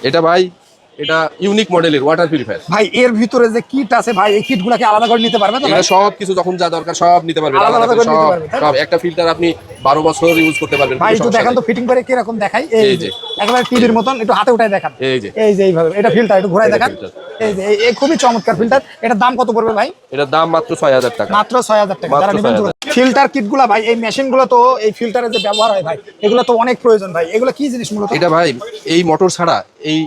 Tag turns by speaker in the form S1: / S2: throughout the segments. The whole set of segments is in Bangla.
S1: এটা ভাই এটা ইউনিক মডেলের ওয়াটার পিউরিফায়ার
S2: ভাই এর ভিতরে যে কিট আছে ভাই, এই কিটগুলোকে আলাদা করে নিতে পারবে তো ভাই?
S1: এটা সব কিছু যখন যা দরকার সব নিতে পারবেন,
S2: আলাদা
S1: আলাদা করে
S2: করে নিতে
S1: সব
S2: পারবে, তাই না?
S1: সব একটা ফিল্টার আপনি 12 বছর ইউজ করতে পারবেন।
S2: ভাই
S1: কোনো
S2: একটু
S1: সমস্যা
S2: দেখান তো
S1: নেই।
S2: ফিটিং করে কিরকম দেখাই।
S1: এই
S2: এই
S1: যে।
S2: যে একেবারে টিভির মতন, একটু হাতে উঠাই দেখান।
S1: এই যে
S2: এইভাবে এটা ফিল্টার, একটু ঘুরাই
S1: এই যে
S2: দেখান।
S1: filter।
S2: এই যে এই খুবই চমৎকার ফিল্টার। এটার দাম কত পড়বে ভাই?
S1: এটার দাম মাত্র 6000 টাকা।
S2: মাত্র 6000 টাকা।
S1: মাত্র
S2: যারা নেবেন
S1: 6000
S2: ফিল্টার কিটগুলো ভাই, এই মেশিনগুলো তো এই ফিল্টারের যে ব্যবহার হয় ভাই, এগুলো তো অনেক প্রয়োজন ভাই। এগুলো কি জিনিস মূলত?
S1: এটা ভাই এই মোটর ছাড়া এই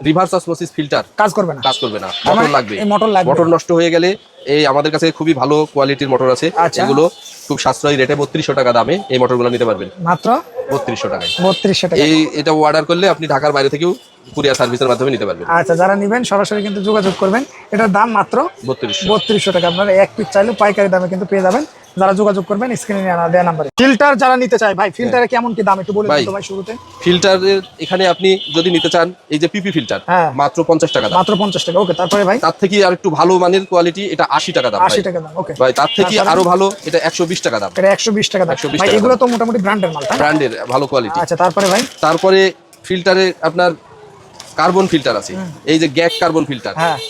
S1: রিভার্স অসমোসিস ফিল্টার
S2: কাজ করবে না।
S1: কাজ করবে না,
S2: তার মানে
S1: মোটর লাগবে।
S2: এই মোটর লাগবে।
S1: মোটর নষ্ট হয়ে গেলে এই আমাদের কাছে খুবই ভালো কোয়ালিটির মোটর আছে,
S2: আচ্ছা।
S1: এগুলো খুব সাশ্রয়ী রেটে 3200 টাকা দামে এই মোটরগুলো নিতে পারবেন।
S2: মাত্র
S1: 3200 টাকায়।
S2: 3200 টাকা।
S1: এটা অর্ডার করলে আপনি ঢাকার বাইরে থেকেও কুরিয়ার সার্ভিসের মাধ্যমে নিতে পারবেন।
S2: আচ্ছা, যারা নেবেন সরাসরি কিন্তু যোগাযোগ করবেন। এটার দাম মাত্র 3200 টাকা। আপনারা এক পিস চাইলে পাইকারি দামে কিন্তু পেয়ে যাবেন। যারা যোগাযোগ করবেন স্ক্রিনে দেওয়া নাম্বারে। ফিল্টার যারা নিতে চায় ভাই, ফিল্টারে কেমন কি দাম একটু বলে দিন তো ভাই শুরুতে।
S1: ফিল্টারের এখানে আপনি যদি নিতে চান এই যে পিপি ফিল্টার,
S2: হ্যাঁ।
S1: মাত্র 50 টাকা দাম।
S2: মাত্র 50 টাকা। ওকে, তারপরে ভাই
S1: তার থেকে আর একটু ভালো মানের কোয়ালিটি, এটা 80 টাকা দাম।
S2: 80 টাকা দাম। ওকে
S1: ভাই তার থেকে
S2: তারপরে?
S1: আরো ভালো এটা 120 টাকা দাম।
S2: এটা 120 টাকা দাম।
S1: 120
S2: ভাই
S1: টাকা
S2: এগুলো
S1: দাম।
S2: তো মোটামুটি ব্র্যান্ডের মাল, তাই না?
S1: ব্র্যান্ডের ভালো কোয়ালিটি।
S2: আচ্ছা, তারপরে ভাই?
S1: তারপরে ফিল্টারে আপনার কার্বন ফিল্টার আছে, এই যে গ্যাক কার্বন ফিল্টার,
S2: হ্যাঁ।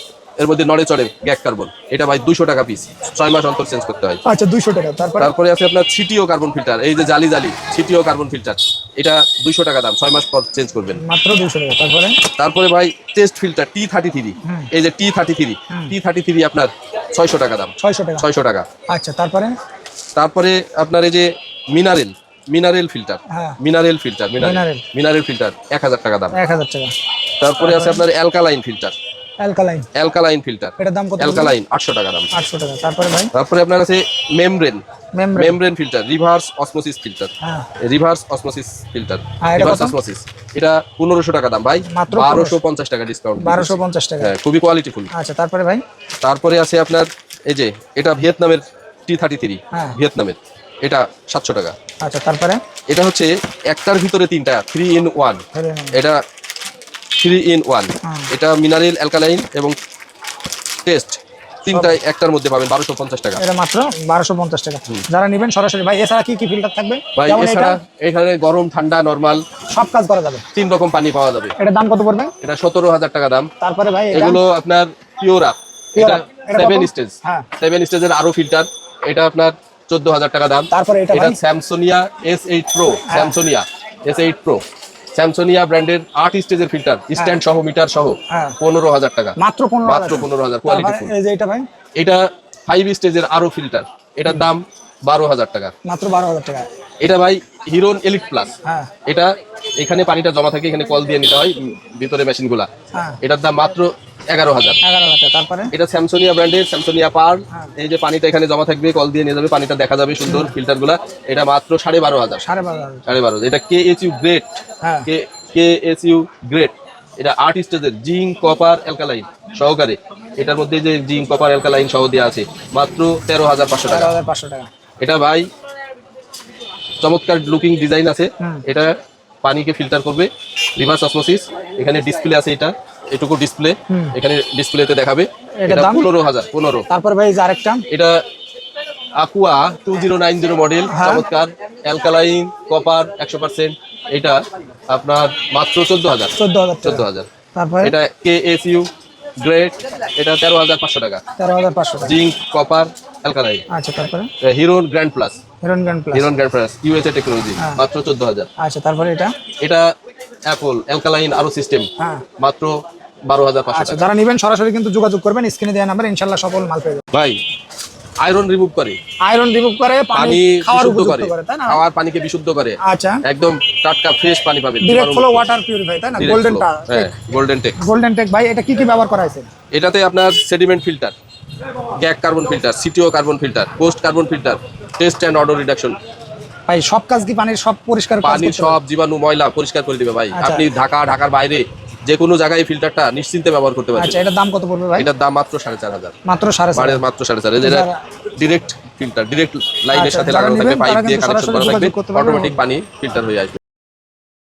S1: এর মধ্যে নড়ে চড়ে গ্যাক কার্বন, এটা ভাই 200 টাকা পিস, 6 মাস অন্তর চেঞ্জ করতে হয়।
S2: আচ্ছা, 200 টাকা। তারপরে?
S1: তারপরে আছে আপনার সিটিও কার্বন ফিল্টার, এই যে জালি জালি সিটিও কার্বন ফিল্টার, এটা 200 টাকা দাম, 6 মাস পর চেঞ্জ করবেন।
S2: মাত্র 200 টাকা। তারপরে?
S1: তারপরে ভাই টেস্ট ফিল্টার T33, এই যে T33 আপনার 600 টাকা দাম।
S2: 600 টাকা।
S1: 600 টাকা।
S2: আচ্ছা, তারপরে?
S1: তারপরে আপনার এই যে মিনারেল ফিল্টার,
S2: হ্যাঁ।
S1: মিনারেল ফিল্টার 1000 টাকা দাম।
S2: 1000 টাকা।
S1: তারপরে আছে আপনার অ্যালকালাইন ফিল্টার,
S2: অ্যালকালাইন ফিল্টার। এটার দাম কত?
S1: অ্যালকালাইন 800 টাকা দাম।
S2: 800 টাকা। তারপরে ভাই?
S1: তারপরে আপনার আছে membrane filter, reverse osmosis filter,
S2: হ্যাঁ।
S1: রিভার্স অসমোসিস ফিল্টার,
S2: হ্যাঁ, এটা
S1: রিভার্স
S2: কত?
S1: অসমোসিস, এটা 1500 টাকা দাম ভাই,
S2: মাত্র
S1: 1250 টাকা ডিসকাউন্ট।
S2: 1250 টাকা।
S1: হ্যাঁ, খুবই কোয়ালিটিফুল।
S2: আচ্ছা, তারপরে ভাই?
S1: তারপরে আছে আপনার এই যে এটা ভিয়েতনামের T33,
S2: হ্যাঁ।
S1: ভিয়েতনামের, এটা 700 টাকা।
S2: আচ্ছা, তারপরে?
S1: এটা হচ্ছে একটার ভিতরে তিনটা, 3 in 1, এটা 3 in 1, এটা মিনারেল, অ্যালকালাইন এবং টেস্ট, তিনটাই একটার মধ্যে পাবেন 1250 টাকা।
S2: এটা মাত্র 1250 টাকা। যারা নেবেন সরাসরি ভাই। এছাড়া কি কি ফিল্টার থাকবে
S1: ভাই এছাড়া এখানে গরম ঠান্ডা নরমাল
S2: সব কাজ করা যাবে,
S1: 3 রকম পানি পাওয়া যাবে।
S2: এটার দাম কত পড়বে?
S1: এটা 17000 টাকা দাম।
S2: তারপরে ভাই
S1: এগুলো আপনার পিওর আপ, এটা 7 স্টেজ,
S2: হ্যাঁ।
S1: 7 স্টেজের আরো ফিল্টার, এটা আপনার 14000 টাকা দাম।
S2: তারপরে এটা
S1: এটা
S2: ভাই?
S1: স্যামসোনিয়া S8 Pro, S8 Pro স্যামসোনিয়া ব্র্যান্ডের 8 স্টেজের ফিল্টার, স্ট্যান্ড সহ মিটার সহ,
S2: হ্যাঁ।
S1: 15000 টাকা।
S2: মাত্র
S1: 15000 কোয়ালিটি ফুল।
S2: এই যে এটা ভাই?
S1: এটা 5 স্টেজের আরো ফিল্টার, এটার দাম 12000 টাকা।
S2: মাত্র 12000 টাকা।
S1: এটা ভাই হিরোন এলিট প্লাস,
S2: হ্যাঁ।
S1: এটা এখানে পানিটা জমা থাকে, এখানে কল দিয়ে নিতে হয় ভিতরে মেশিনগুলা,
S2: হ্যাঁ।
S1: এটার দাম মাত্র 11000।
S2: 11000 টাকা। তারপরে?
S1: এটা স্যামসোনিয়া ব্র্যান্ডের স্যামসোনিয়া পার্ল, এই যে পানিটা এখানে জমা থাকবে, কল দিয়ে নিয়ে যাবে, পানিটা দেখা যাবে সুন্দর ফিল্টারগুলা, এটা মাত্র 12500।
S2: 12500।
S1: এটা KSU গ্রেট,
S2: হ্যাঁ।
S1: KSU গ্রেট, এটা 8 স্টেজের জিঙ্ক কপার অ্যালকালাইন সহকারে, এটার মধ্যে যে জিঙ্ক কপার অ্যালকালাইন সহ দেওয়া আছে, মাত্র 13500 টাকা।
S2: 13500 টাকা।
S1: এটা ভাই চমৎকার লুকিং ডিজাইন আছে, এটা পানিকে ফিল্টার করবে, রিভার্স অসমোসিস, এখানে ডিসপ্লে আছে, এটা এটুকু ডিসপ্লে, এখানে ডিসপ্লেতে দেখাবে। এটা 15000।
S2: তারপর ভাই যে আরেকটা,
S1: এটা আকুয়া 2090 মডেল, চমৎকার অ্যালকালাইন কপার 100%, এটা আপনার মাত্র 14000।
S2: 14000। তারপর
S1: এটা KSU গ্রেট, এটা 13500 টাকা।
S2: 13500 টাকা।
S1: Zinc copper alkaline.
S2: আচ্ছা, তারপরে?
S1: হিরোন গ্র্যান্ড প্লাস,
S2: হিরন গ্র্যান্ড প্লাস
S1: USA টেকনোলজি, মাত্র 14000।
S2: আচ্ছা, তারপরে এটা?
S1: এটা অ্যাপল অ্যালকালাইন আরো সিস্টেম,
S2: হ্যাঁ।
S1: মাত্র 12500
S2: আচ্ছা,
S1: টাকা।
S2: যারা নেবেন সরাসরি কিন্তু যোগাযোগ করবেন, স্ক্রিনে দেওয়া নাম্বার, ইনশাআল্লাহ সকল মাল পেয়ে যাবেন।
S1: ভাই আয়রন রিমুভ করে,
S2: আয়রন রিমুভ করে, পানি খাওয়ার
S1: বিশুদ্ধ
S2: উপযুক্ত
S1: করে,
S2: করে, তাই না?
S1: খাওয়ার পানিকে বিশুদ্ধ করে,
S2: আচ্ছা,
S1: একদম টাটকা ফ্রেশ পানি পাবেন।
S2: ডাইরেক্ট ফ্লো ওয়াটার পিউরিফাই, তাই না?
S1: Golden take.
S2: গোল্ডেন টেক ভাই, এটা কি কি ব্যবহার করা হয়েছে?
S1: এটাতে আপনার sediment filter, GAC carbon filter, CTO carbon filter, post carbon filter, taste and odour reduction.
S2: ভাই সব কাজ কি পানির সব পরিষ্কার কাজ
S1: পানির
S2: করতে
S1: সব জীবাণু ময়লা পরিষ্কার করে দিবে ভাই।
S2: আচ্ছা।
S1: আপনি ঢাকার বাইরে যে কোনো জায়গায় ফিল্টারটা নিশ্চিন্তে ব্যবহার করতে পারবেন।
S2: আচ্ছা, এটার দাম কত পড়বে ভাই?
S1: এটার দাম মাত্র 4500।
S2: মাত্র 4500।
S1: মাত্র 4500। এটা ডিরেক্ট ফিল্টার, ডিরেক্ট লাইনের
S2: আচ্ছা,
S1: সাথে
S2: যারা
S1: লাগানো থাকবে,
S2: নেবেন
S1: পাইপ
S2: তারা
S1: দিয়ে
S2: কিন্তু
S1: কানেকশন
S2: সরাসরি
S1: করা থাকবে,
S2: যোগাযোগ করতে পারবেন।
S1: অটোমেটিক পানি ফিল্টার হয়ে আসবে।